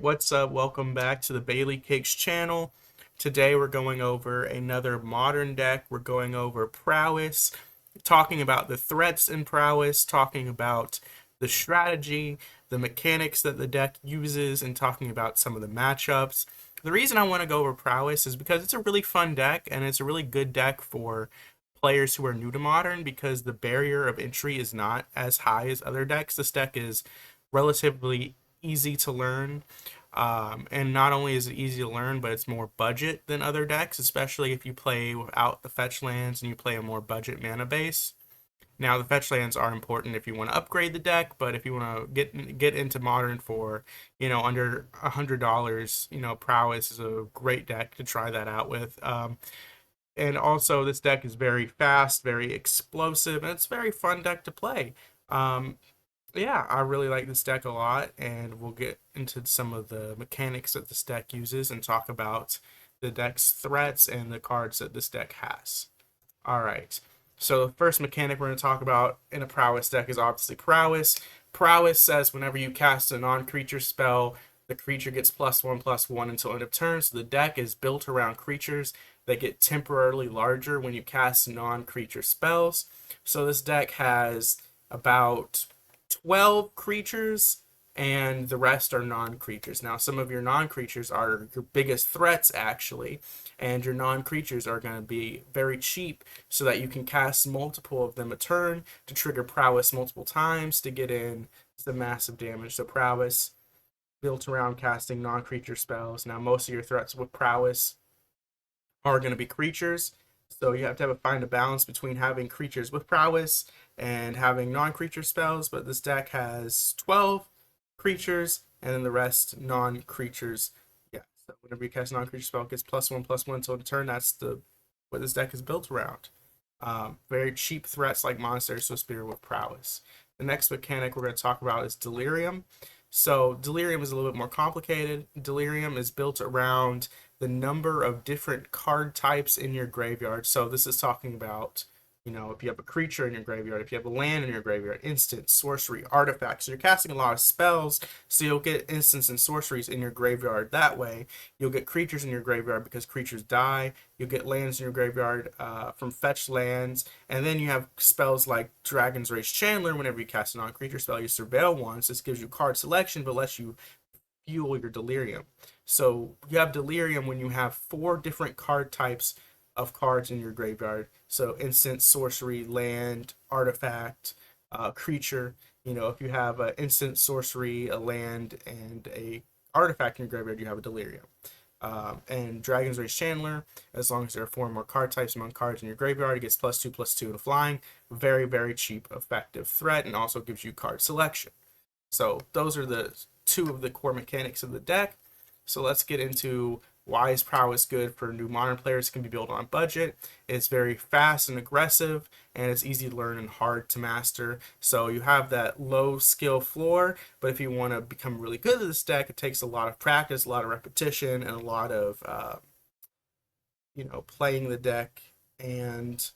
What's up? Welcome back to the Bailey Cakes channel. Today we're going over another modern deck. We're going over Prowess, talking about the threats in Prowess, talking about the strategy, the mechanics that the deck uses, and talking about some of the matchups. The reason I want to go over Prowess is because it's a really fun deck, and it's a really good deck for players who are new to Modern because the barrier of entry is not as high as other decks. This deck is relatively easy to learn. And not only is it easy to learn, but it's more budget than other decks, especially if you play without the fetch lands and you play a more budget mana base. Now, the fetch lands are important if you want to upgrade the deck, but if you want to get into Modern for, under $100, Prowess is a great deck to try that out with. And also, this deck is very fast, very explosive, and it's a very fun deck to play. Um, yeah, I really like this deck a lot, and we'll get into some of the mechanics that this deck uses and talk about the deck's threats and the cards that this deck has. All right, so the first mechanic we're going to talk about in a Prowess deck is obviously Prowess. Prowess says whenever you cast a non-creature spell, the creature gets +1/+1 until end of turn. So the deck is built around creatures that get temporarily larger when you cast non-creature spells. So this deck has about 12 creatures, and the rest are non-creatures. Now, some of your non-creatures are your biggest threats, actually, and your non-creatures are going to be very cheap so that you can cast multiple of them a turn to trigger Prowess multiple times to get in some massive damage. So Prowess built around casting non-creature spells. Now, most of your threats with Prowess are going to be creatures. So you have to find a balance between having creatures with prowess and having non-creature spells. But this deck has 12 creatures and then the rest non-creatures. Yeah. So whenever you cast a non-creature spell, it gets +1/+1 until the turn. That's the what this deck is built around. Very cheap threats like Monastery Swiftspear with prowess. The next mechanic we're going to talk about is Delirium. So Delirium is a little bit more complicated. Delirium is built around the number of different card types in your graveyard. So this is talking about, if you have a creature in your graveyard, if you have a land in your graveyard, instant, sorcery, artifacts. So you're casting a lot of spells, so you'll get instants and sorceries in your graveyard that way. You'll get creatures in your graveyard because creatures die. You'll get lands in your graveyard from fetch lands. And then you have spells like Dragon's Rage Chandler. Whenever you cast a non-creature spell, you surveil once. This gives you card selection, but lets you fuel your delirium. So you have delirium when you have 4 different card types of cards in your graveyard. So instant, sorcery, land, artifact, creature. If you have an instant, sorcery, a land, and a artifact in your graveyard, you have a delirium. And Dragon's Rage Chandler, as long as there are 4 more card types among cards in your graveyard, it gets +2/+2 to flying. Very, very cheap, effective threat, and also gives you card selection. So those are the 2 of the core mechanics of the deck. So let's get into why is Prowess good for new Modern players. It can be built on budget. It's very fast and aggressive, and it's easy to learn and hard to master. So you have that low skill floor, but if you want to become really good at this deck, it takes a lot of practice, a lot of repetition, and a lot of playing the deck and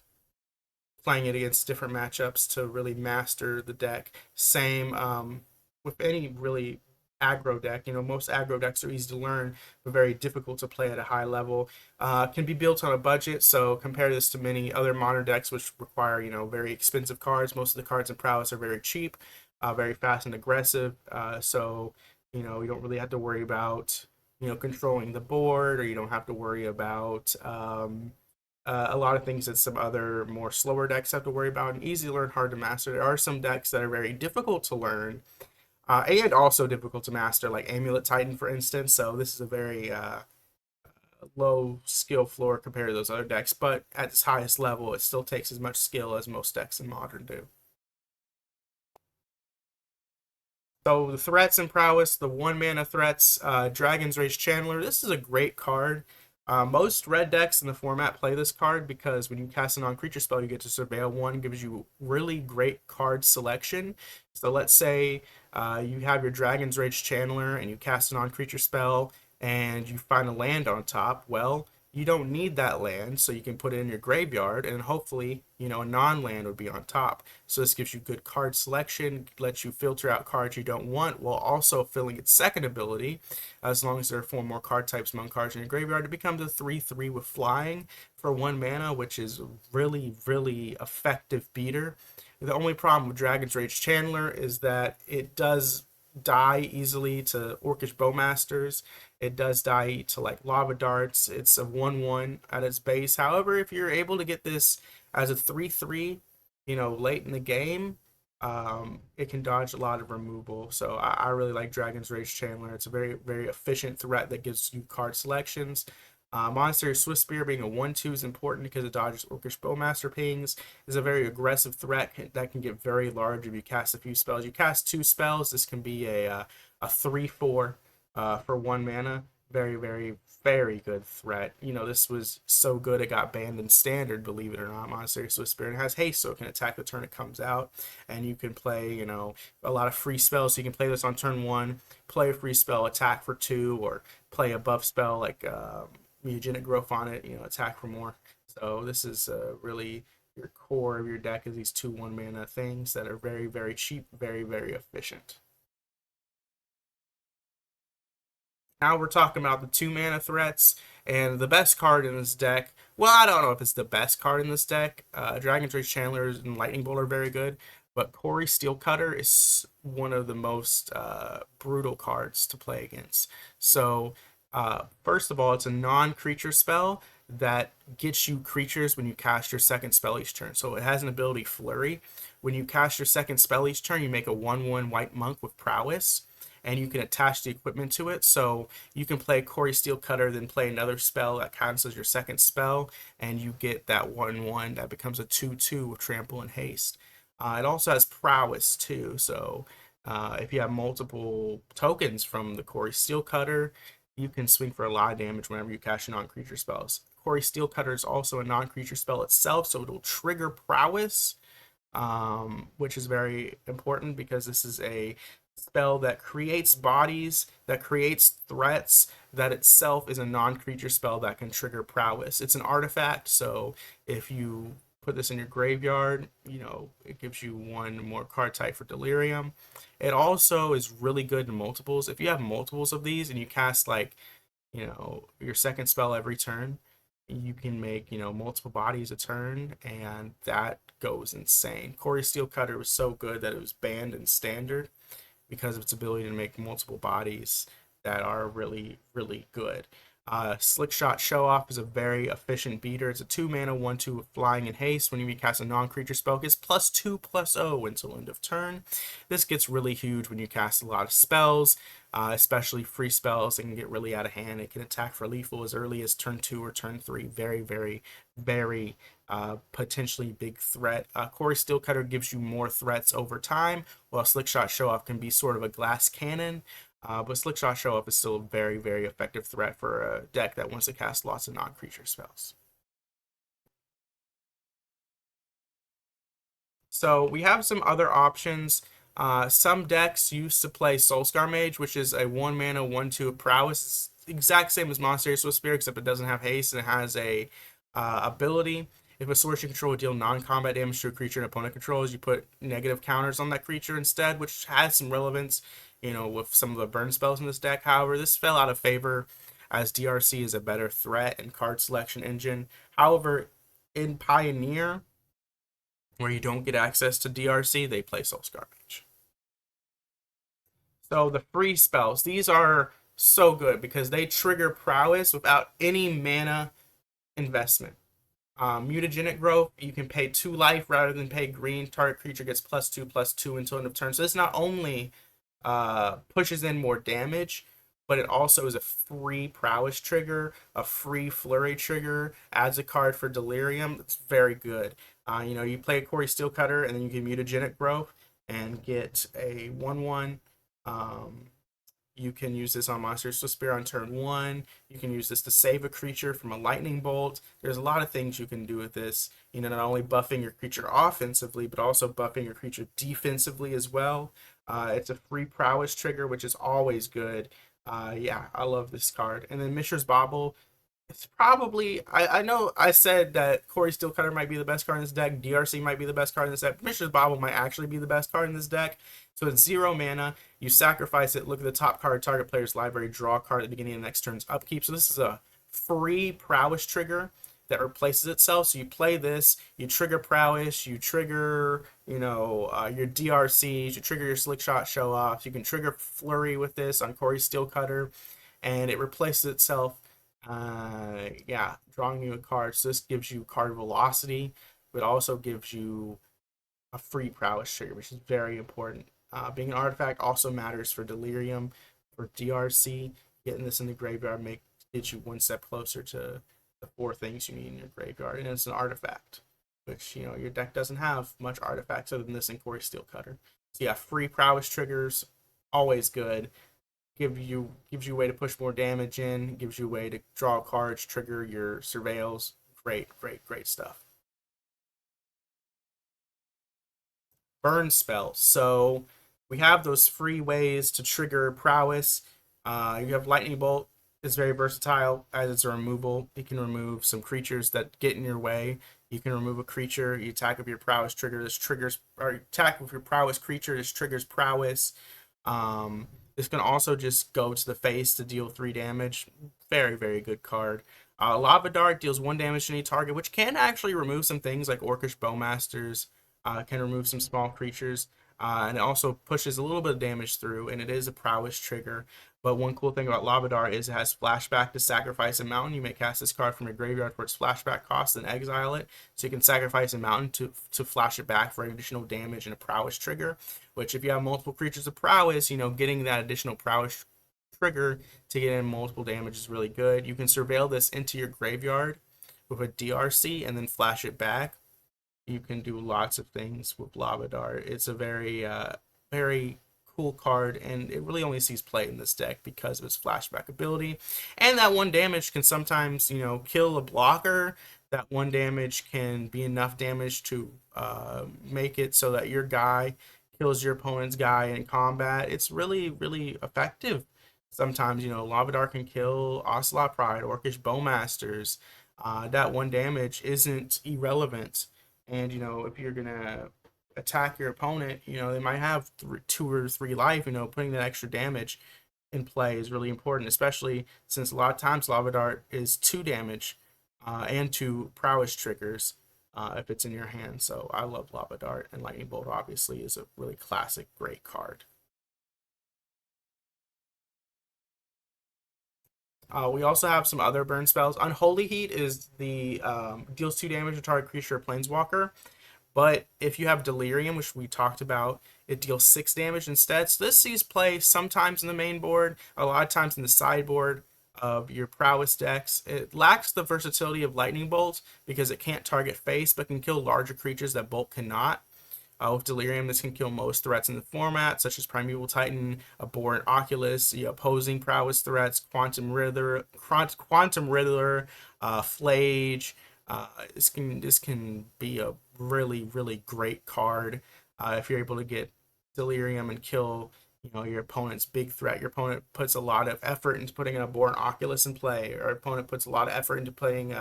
playing it against different matchups to really master the deck. Same with any really aggro deck. Most aggro decks are easy to learn, but very difficult to play at a high level. Can be built on a budget, so compare this to many other modern decks which require, very expensive cards. Most of the cards in Prowess are very cheap, very fast and aggressive. So, you don't really have to worry about, controlling the board, or you don't have to worry about a lot of things that some other more slower decks have to worry about, and easy to learn, hard to master. There are some decks that are very difficult to learn and also difficult to master, like Amulet Titan, for instance. So this is a very low skill floor compared to those other decks, but at its highest level, it still takes as much skill as most decks in Modern do. So the threats in Prowess, the 1 mana threats, Dragon's Rage Chandler. This is a great card. Most red decks in the format play this card because when you cast a non-creature spell, you get to surveil one, gives you really great card selection. So let's say you have your Dragon's Rage Chandler and you cast a non-creature spell and you find a land on top. Well, you don't need that land, so you can put it in your graveyard, and hopefully, you know, a non-land would be on top. So this gives you good card selection, lets you filter out cards you don't want, while also filling its second ability. As long as there are 4 more card types among cards in your graveyard, it becomes a 3/3 with flying for 1 mana, which is really, really effective beater. The only problem with Dragon's Rage Chandler is that it does die easily to Orcish Bowmasters. It does die to like Lava Darts. It's a 1/1 at its base. However, if you're able to get this as a 3/3, you know, late in the game, it can dodge a lot of removal. So I really like Dragon's Rage Chandler. It's a very, very efficient threat that gives you card selections. Monastery Swift Spear being a 1/2 is important because it dodges Orcish Bowmaster pings. Is a very aggressive threat that can get very large if you cast a few spells. You cast 2 spells, this can be a 3/4 for 1 mana. Very, very, very good threat. You know, this was so good it got banned in Standard, believe it or not. Monastery Swift Spear, and it has haste, so it can attack the turn it comes out. And you can play, you know, a lot of free spells. So you can play this on turn 1, play a free spell, attack for 2, or play a buff spell like Mutagenic Growth on it, you know, attack for more. So this is really your core of your deck is these 2 1 mana things that are very, very cheap, very, very efficient. Now we're talking about the 2 mana threats, and the best card in this deck. Well, I don't know if it's the best card in this deck. Dragon's Rage Chandler and Lightning Bolt are very good, but Corey Steelcutter is one of the most brutal cards to play against. So, first of all, it's a non-creature spell that gets you creatures when you cast your second spell each turn. So it has an ability Flurry. When you cast your second spell each turn, you make a 1/1 white monk with prowess, and you can attach the equipment to it. So you can play Corey Steelcutter, then play another spell that counts as your second spell, and you get that 1/1 that becomes a 2/2 with trample and haste. It also has prowess too. So if you have multiple tokens from the Corey Steelcutter, you can swing for a lot of damage whenever you cast your non-creature spells. Corey Steelcutter is also a non-creature spell itself, so it'll trigger prowess, which is very important because this is a spell that creates bodies, that creates threats, that itself is a non-creature spell that can trigger prowess. It's an artifact, so if you put this in your graveyard, you know, it gives you 1 more card type for Delirium. It also is really good in multiples. If you have multiples of these and you cast like, you know, your second spell every turn, you can make, you know, multiple bodies a turn, and that goes insane. Corey Steelcutter was so good that it was banned in Standard because of its ability to make multiple bodies that are really, really good. Slick Shot Show Off is a very efficient beater. It's a 2 mana 1/2 with flying and haste. When you cast a non-creature spell, it gets +2/+0 until end of turn. This gets really huge when you cast a lot of spells, especially free spells. It can get really out of hand. It can attack for lethal as early as turn 2 or turn 3. Very, very, very potentially big threat. Corey Steelcutter gives you more threats over time, while Slick Shot Show Off can be sort of a glass cannon. But Slick Shot Show Up is still a very, very effective threat for a deck that wants to cast lots of non-creature spells. So we have some other options. Some decks used to play Soulscar Mage, which is a 1 mana 1/2 prowess. It's the exact same as Monastery Swift Spear, except it doesn't have haste and it has a ability. If a source you control would deal non-combat damage to a creature an opponent controls, you put negative counters on that creature instead, which has some relevance, you know, with some of the burn spells in this deck. However, this fell out of favor as DRC is a better threat and card selection engine. However, in Pioneer, where you don't get access to DRC, they play Soulscar Mage. So the free spells, these are so good because they trigger prowess without any mana investment. Mutagenic Growth, you can pay 2 life rather than pay green. Target creature gets +2/+2 until end of turn. So this not only pushes in more damage, but it also is a free prowess trigger, a free flurry trigger, adds a card for Delirium. It's very good. You know, you play a Corey Steelcutter and then you get Mutagenic Growth and get a 1/1. You can use this on Monster Swift Spear on turn 1. You can use this to save a creature from a lightning bolt. There's a lot of things you can do with this. You know, not only buffing your creature offensively, but also buffing your creature defensively as well. It's a free prowess trigger, which is always good. Yeah, I love this card. And then Mishra's Bauble. It's probably I know I said that Corey Steelcutter might be the best card in this deck. DRC might be the best card in this deck. Mishra's Bauble might actually be the best card in this deck. So it's 0 mana. You sacrifice it. Look at the top card, target player's library. Draw a card at the beginning of the next turn's upkeep. So this is a free prowess trigger that replaces itself. So you play this, you trigger prowess, you trigger your DRCs, you trigger your slick shot show offs. You can trigger flurry with this on Corey Steelcutter, and it replaces itself. Yeah, drawing you a card. So this gives you card velocity, but also gives you a free prowess trigger, which is very important. Being an artifact also matters for Delirium, for DRC. Getting this in the graveyard gets you one step closer to the four things you need in your graveyard, and it's an artifact, which your deck doesn't have much artifacts other than this and Corey Steelcutter. So yeah, free prowess triggers, always good. Gives you a way to push more damage in, gives you a way to draw cards, trigger your surveils. Great, great, great stuff. Burn spells. So we have those free ways to trigger prowess. You have lightning bolt. It's very versatile as it's a removal. You can remove some creatures that get in your way. You can remove a creature. You attack with your prowess trigger. This triggers, or attack with your prowess creature. This triggers prowess. This can also just go to the face to deal 3 damage. Very, very good card. Lava Dart deals 1 damage to any target, which can actually remove some things like Orcish Bowmasters. Can remove some small creatures. And it also pushes a little bit of damage through, and it is a prowess trigger. But one cool thing about Lava Dart is it has flashback to sacrifice a mountain. You may cast this card from your graveyard for its flashback cost and exile it. So you can sacrifice a mountain to flash it back for additional damage and a prowess trigger. Which, if you have multiple creatures of prowess, getting that additional prowess trigger to get in multiple damage is really good. You can surveil this into your graveyard with a DRC and then flash it back. You can do lots of things with Lava Dart. It's a very cool card, and it really only sees play in this deck because of its flashback ability. And that 1 damage can sometimes, kill a blocker. That 1 damage can be enough damage to make it so that your guy kills your opponent's guy in combat. It's really, really effective. Sometimes, Lava Dart can kill Ocelot Pride, Orcish Bowmasters. That 1 damage isn't irrelevant. And if you're gonna attack your opponent, they might have 2 or 3 life. Putting that extra damage in play is really important, especially since a lot of times Lava Dart is 2 damage and 2 prowess triggers if it's in your hand. So I love Lava Dart, and Lightning Bolt obviously is a really classic, great card. We also have some other burn spells. Unholy Heat is the deals 2 damage to target creature or planeswalker. But if you have Delirium, which we talked about, it deals 6 damage instead. So this sees play sometimes in the main board, a lot of times in the sideboard of your prowess decks. It lacks the versatility of Lightning Bolt because it can't target face, but can kill larger creatures that Bolt cannot. With Delirium, this can kill most threats in the format, such as Primeval Titan, Abhorrent Oculus, the opposing prowess threats, Quantum Riddler, Flage. This can be a really, really great card if you're able to get Delirium and kill your opponent's big threat. Your opponent puts a lot of effort into putting an Abhorrent Oculus in play, or opponent puts a lot of effort into playing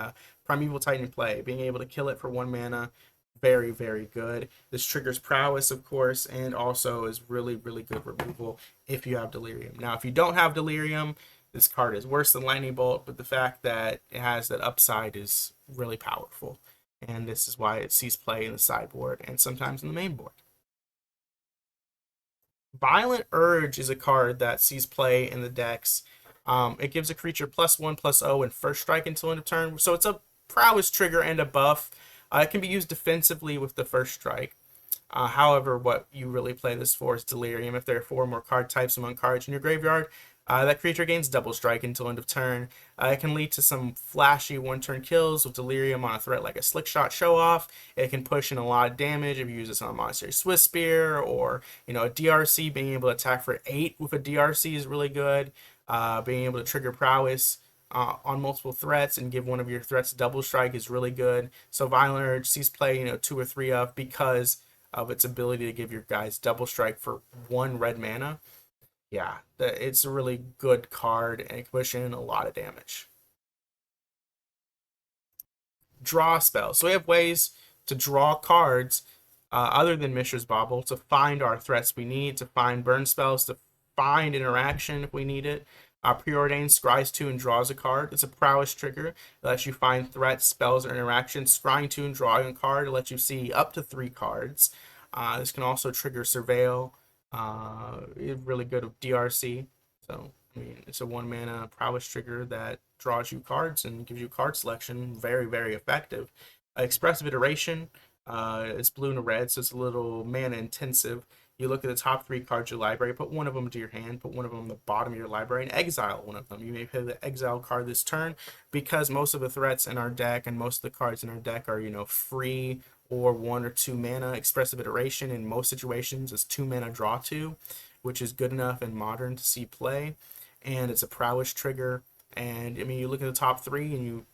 Primeval Titan in play. Being able to kill it for 1 mana, very, very good. This triggers prowess, of course, and also is really, really good removal if you have Delirium. Now, if you don't have Delirium, this card is worse than Lightning Bolt, but the fact that it has that upside is really powerful. And this is why it sees play in the sideboard and sometimes in the main board. Violent Urge is a card that sees play in the decks. It gives a creature +1/+0 and first strike until end of turn. So it's a prowess trigger and a buff. It can be used defensively with the first strike. However, what you really play this for is Delirium. If there are 4 more card types among cards in your graveyard, that creature gains double strike until end of turn. It can lead to some flashy 1-turn kills with Delirium on a threat like a Slick Shot Show Off. It can push in a lot of damage if you use this on a Monastery Swiss Spear, or a DRC. Being able to attack for 8 with a DRC is really good. Being able to trigger prowess on multiple threats and give one of your threats double strike is really good. So Violent Urge sees play 2 or 3 of because of its ability to give your guys double strike for 1 red mana. Yeah, it's a really good card, and it can push in a lot of damage. draw spells. So we have ways to draw cards other than Mishra's Bauble to find our threats we need, to find burn spells, to find interaction if we need it. Preordained scries 2 and draws a card. It's a prowess trigger. It lets you find threats, spells, or interactions. Scrying 2 and drawing a card. It lets you see up to 3 cards. This can also trigger Surveil. Really good with DRC. So, I mean, it's a 1 mana prowess trigger that draws you cards and gives you card selection. Very, very effective. Expressive Iteration. It's blue and a red, so it's a little mana intensive. You look at the top 3 cards of your library, put one of them into your hand, put one of them on the bottom of your library, and exile one of them. You may play the exile card this turn because most of the threats in our deck and most of the cards in our deck are, free or 1 or 2 mana. Expressive Iteration in most situations is 2 mana draw 2, which is good enough in Modern to see play. And it's a prowess trigger. And I mean, you look at the top 3 and you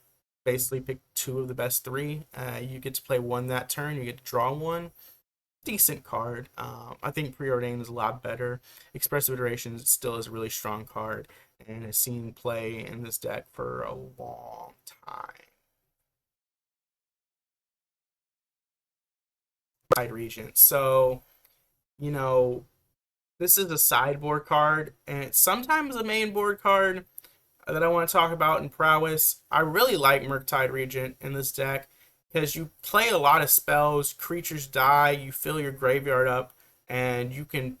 basically pick 2 of the best 3. You get to play 1 that turn. You get to draw 1. Decent card. I think Preordained is a lot better. Expressive Iteration still is a really strong card and has seen play in this deck for a long time. Murktide Regent. So, this is a sideboard card, and it's sometimes a main board card that I want to talk about in Prowess. I really like Murktide Regent in this deck because you play a lot of spells, creatures die, you fill your graveyard up, and you can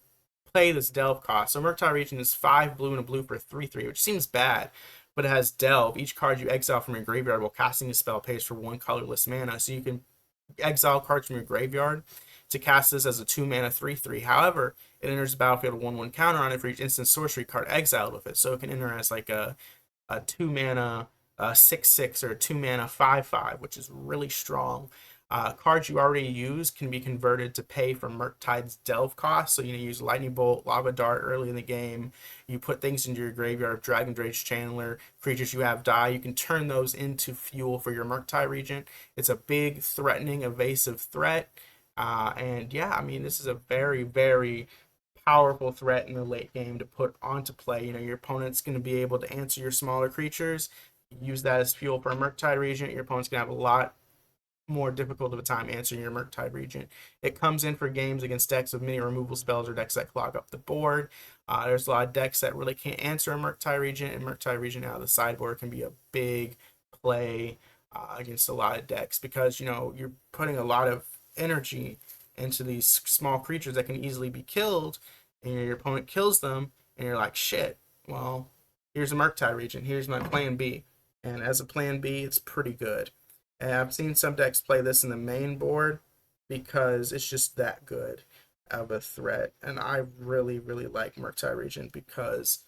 play this Delve cost. So Murktide Regent is 5 blue and a blue for 3/3, which seems bad, but it has Delve. Each card you exile from your graveyard while casting a spell pays for 1 colorless mana, so you can exile cards from your graveyard to cast this as a 2 mana 3/3. However, it enters the battlefield with a 1/1 counter on it for each instant sorcery card exiled with it, so it can enter as like a 2 mana 6/6 or a 2 mana 5/5, which is really strong. Cards you already use can be converted to pay for Murktide's Delve cost. So you use Lightning Bolt, Lava Dart early in the game. You put things into your graveyard, Dragon Drage Channeler, creatures you have die. You can turn those into fuel for your Murktide Regent. It's a big, threatening, evasive threat. And yeah, I mean, this is a very, very powerful threat in the late game to put onto play. Your opponent's going to be able to answer your smaller creatures. Use that as fuel for a Murktide Regent. Your opponent's going to have a lot more difficult of a time answering your Murktide Regent. It comes in for games against decks with many removal spells or decks that clog up the board. There's a lot of decks that really can't answer a Murktide Regent, and Murktide Regent out of the sideboard can be a big play against a lot of decks because you're putting a lot of energy into these small creatures that can easily be killed, and your opponent kills them, and you're like, shit, well, here's a Murktide Regent, here's my plan B. And as a plan B, it's pretty good. And I've seen some decks play this in the main board because it's just that good of a threat. And I really, really like Murktide Regent because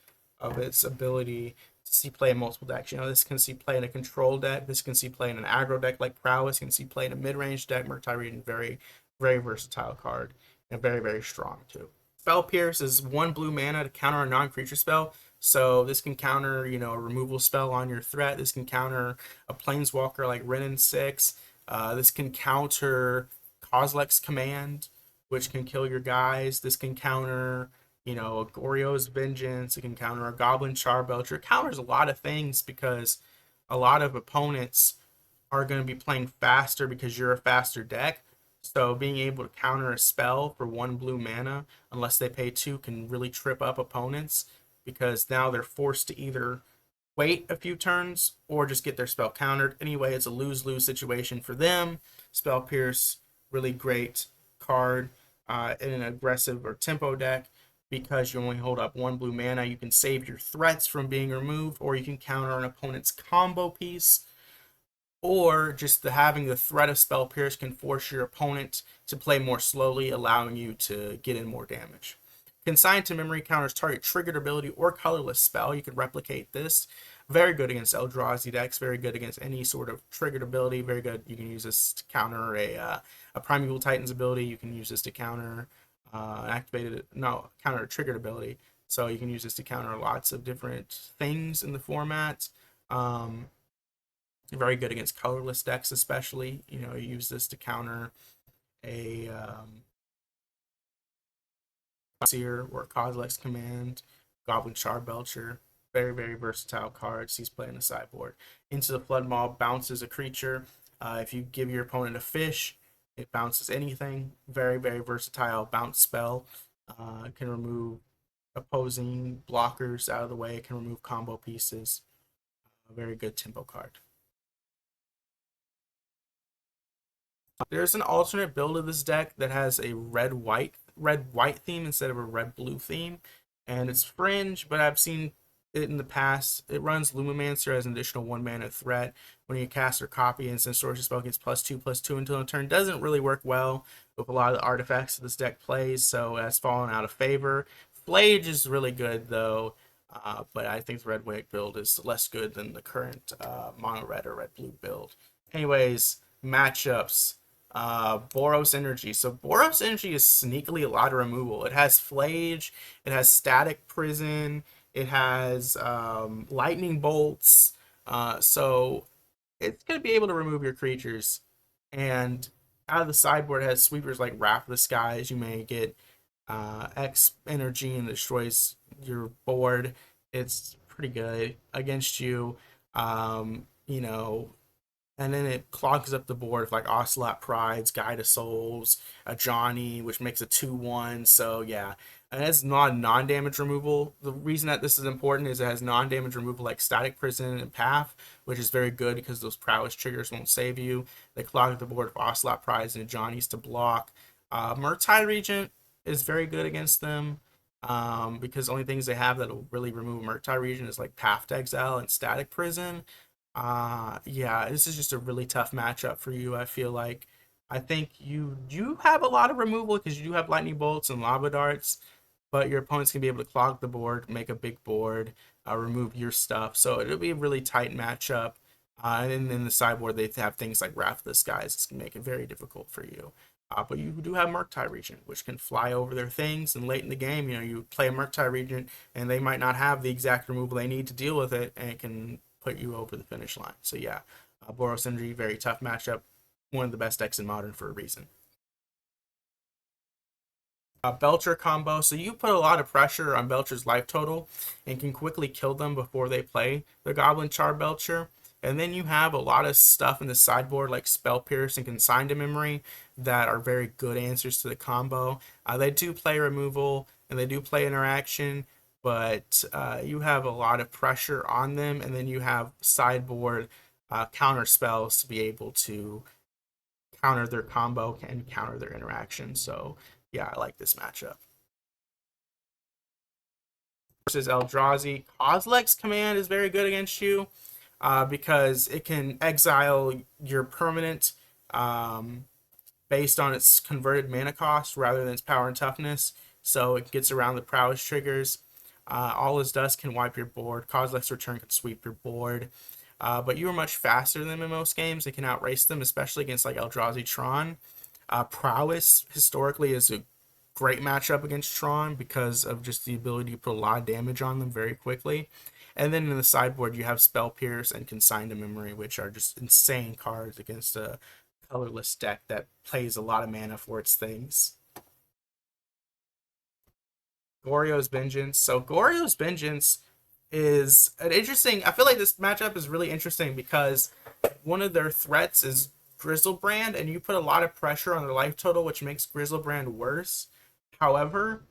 of its ability to see play in multiple decks. This can see play in a control deck. This can see play in an aggro deck like Prowess. Can see play in a mid-range deck. Murktide Regent, very, very versatile card and very, very strong too. Spell Pierce is 1 blue mana to counter a non-creature spell. So this can counter, a removal spell on your threat. This can counter a planeswalker like Renin 6. This can counter Kozilek's Command, which can kill your guys. This can counter, a Goryo's Vengeance. It can counter a Goblin Charbelcher. It counters a lot of things because a lot of opponents are going to be playing faster because you're a faster deck. So being able to counter a spell for 1 blue mana, unless they pay 2, can really trip up opponents because now they're forced to either wait a few turns or just get their spell countered. Anyway, it's a lose-lose situation for them. Spell Pierce, really great card in an aggressive or tempo deck because you only hold up 1 blue mana. You can save your threats from being removed, or you can counter an opponent's combo piece, or just having the threat of Spell Pierce can force your opponent to play more slowly, allowing you to get in more damage. Consign to Memory counters target triggered ability or colorless spell. You could replicate this. Very good against Eldrazi decks. Very good against any sort of triggered ability. Very good. You can use this to counter a Primeval Titan's ability. You can use this to counter counter a triggered ability. So you can use this to counter lots of different things in the format. Very good against colorless decks, especially. You use this to counter a Seer or Kozilek's Command, Goblin Charbelcher. Very, very versatile cards. He's playing the sideboard. Into the Flood Maw bounces a creature. If you give your opponent a fish, it bounces anything. Very, very versatile bounce spell. Can remove opposing blockers out of the way. It can remove combo pieces. A very good tempo card. There's an alternate build of this deck that has a red white theme instead of a red blue theme, and it's fringe. But I've seen it in the past. It runs Lumimancer as an additional 1 mana threat. When you cast or copy instant source spell, gets +2/+2 until a turn. Doesn't really work well with a lot of the artifacts that this deck plays, so that's fallen out of favor. Flage is really good though, but I think the red white build is less good than the current mono red or red blue build. Anyways, matchups. Boros Energy. So Boros Energy is sneakily a lot of removal. It has Flage, it has Static Prison, it has Lightning Bolts. So it's going to be able to remove your creatures. And out of the sideboard, it has sweepers like Wrath of the Skies. You may get X Energy and destroys your board. It's pretty good against you. You know, and then it clogs up the board with like Ocelot Prides, Guide of Souls, a Johnny, which makes a 2/1. So yeah, and it's not non-damage removal. The reason that this is important is it has non-damage removal like Static Prison and Path, which is very good because those prowess triggers won't save you. They clog up the board with Ocelot Prides and Johnny's to block. Murktide Regent is very good against them. Because the only things they have that'll really remove Murktide Regent is like Path to Exile and Static Prison. Yeah, this is just a really tough matchup for you. I feel like I think you have a lot of removal because you do have lightning bolts and lava darts, but your opponents can be able to clog the board, make a big board, remove your stuff. So it'll be a really tight matchup. And then in the sideboard, they have things like Wrath of the Skies. This can make it very difficult for you. But you do have Murktide Regent, which can fly over their things. And late in the game, you play a Murktide Regent, and they might not have the exact removal they need to deal with it, and it can put you over the finish line. So yeah, Boros Energy, very tough matchup. One of the best decks in Modern for a reason. Belcher combo. So you put a lot of pressure on Belcher's life total and can quickly kill them before they play the Goblin Char Belcher. And then you have a lot of stuff in the sideboard like Spell Pierce and Consign to Memory that are very good answers to the combo. They do play removal and they do play interaction, but you have a lot of pressure on them. And then you have sideboard counter spells to be able to counter their combo and counter their interaction. So yeah, I like this matchup. Versus Eldrazi, Kozilek's command is very good against you because it can exile your permanent based on its converted mana cost rather than its power and toughness. So it gets around the prowess triggers. All his dust can wipe your board. Kozilek's return can sweep your board. But you are much faster than them in most games. It can outrace them, especially against like Eldrazi Tron. Prowess historically is a great matchup against Tron because of just the ability to put a lot of damage on them very quickly. And then in the sideboard, you have Spell Pierce and Consign to Memory, which are just insane cards against a colorless deck that plays a lot of mana for its things. Goryo's Vengeance. So Goryo's Vengeance is an interesting. I feel like this matchup is really interesting because one of their threats is Grizzlebrand, and you put a lot of pressure on their life total, which makes Grizzlebrand worse. However,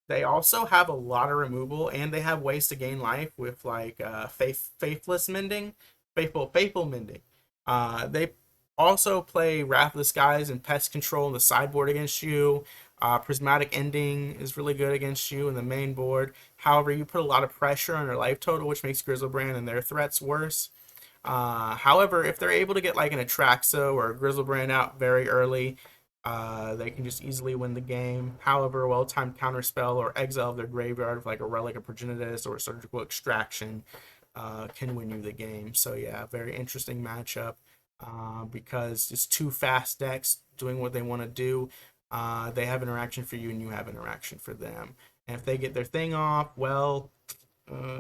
they also have a lot of removal, and they have ways to gain life with like faithless mending, faithful mending. They also play Wrath of the Skies and Pest Control in the sideboard against you. Prismatic Ending is really good against you in the main board. However, you put a lot of pressure on their life total, which makes Grizzlebrand and their threats worse. However, if they're able to get like an Atraxo or a Grizzlebrand out very early, they can just easily win the game. However, a well-timed counterspell or exile of their graveyard of like a Relic of Progenitus or a Surgical Extraction can win you the game. So yeah, very interesting matchup because it's two fast decks doing what they want to do. They have interaction for you and you have interaction for them. And if they get their thing off, well,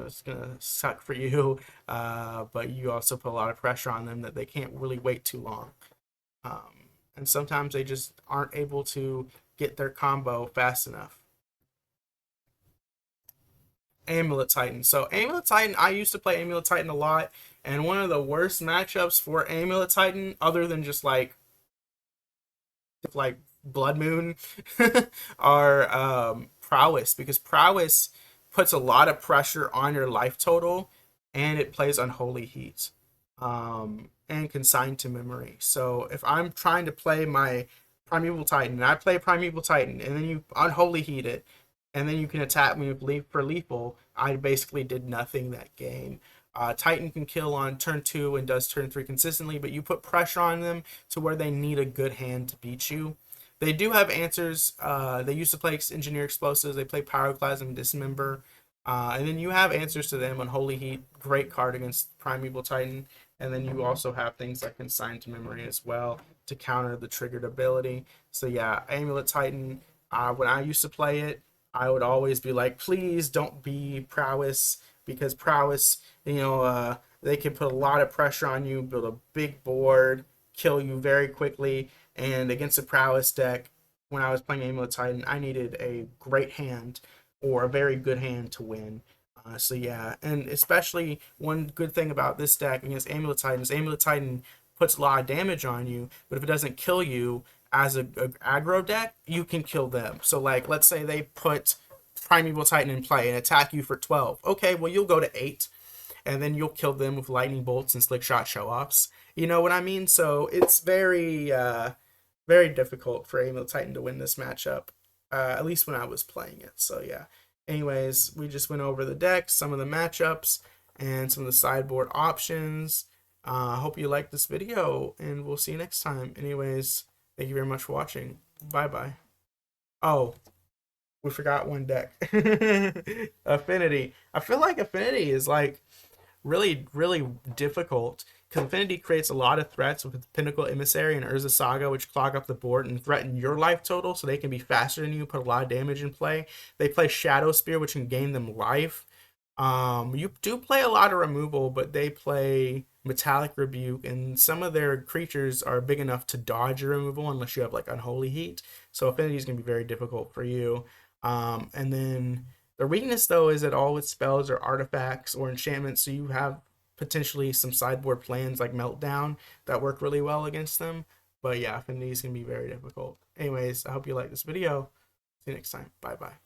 it's gonna suck for you. But you also put a lot of pressure on them that they can't really wait too long. And sometimes they just aren't able to get their combo fast enough. Amulet Titan. So Amulet Titan, I used to play Amulet Titan a lot. And one of the worst matchups for Amulet Titan, other than just like Blood Moon, are Prowess, because Prowess puts a lot of pressure on your life total, and it plays Unholy Heat, and Consigned to Memory. So if I'm trying to play my Primeval Titan, and I play Primeval Titan, and then you Unholy Heat it, and then you can attack me with for lethal, I basically did nothing that game. Titan can kill on turn 2 and does turn 3 consistently, but you put pressure on them to where they need a good hand to beat you. They do have answers. They used to play Engineer Explosives. They play Pyroclasm, Dismember. And then you have answers to them on Holy Heat. Great card against Primeval Titan. And then you also have things like Consigned to Memory as well to counter the triggered ability. So yeah, Amulet Titan, when I used to play it, I would always be like, please don't be Prowess, because Prowess, they can put a lot of pressure on you, build a big board, kill you very quickly. And against a Prowess deck, when I was playing Amulet Titan, I needed a great hand or a very good hand to win. So yeah, and especially one good thing about this deck against Amulet Titan is Amulet Titan puts a lot of damage on you, but if it doesn't kill you as a aggro deck, you can kill them. So like, let's say they put Primeval Titan in play and attack you for 12. Okay, well you'll go to 8, and then you'll kill them with lightning bolts and slick shot show-offs. You know what I mean? So it's very difficult for Amulet Titan to win this matchup, at least when I was playing it. So yeah. Anyways, we just went over the decks, some of the matchups, and some of the sideboard options. I hope you liked this video, and we'll see you next time. Anyways, thank you very much for watching. Bye-bye. Oh, we forgot one deck. Affinity. I feel like Affinity is like really difficult, because Affinity creates a lot of threats with Pinnacle Emissary and Urza Saga, which clog up the board and threaten your life total, so they can be faster than you, put a lot of damage in play. They play Shadow Spear, which can gain them life. You do play a lot of removal, but they play Metallic Rebuke, and some of their creatures are big enough to dodge your removal unless you have like Unholy Heat. So Affinity is going to be very difficult for you. And then the weakness, though, is that all its spells are artifacts or enchantments, so you have potentially some sideboard plans like Meltdown that work really well against them. But yeah, Affinity is going to be very difficult. Anyways, I hope you like this video. See you next time. Bye-bye.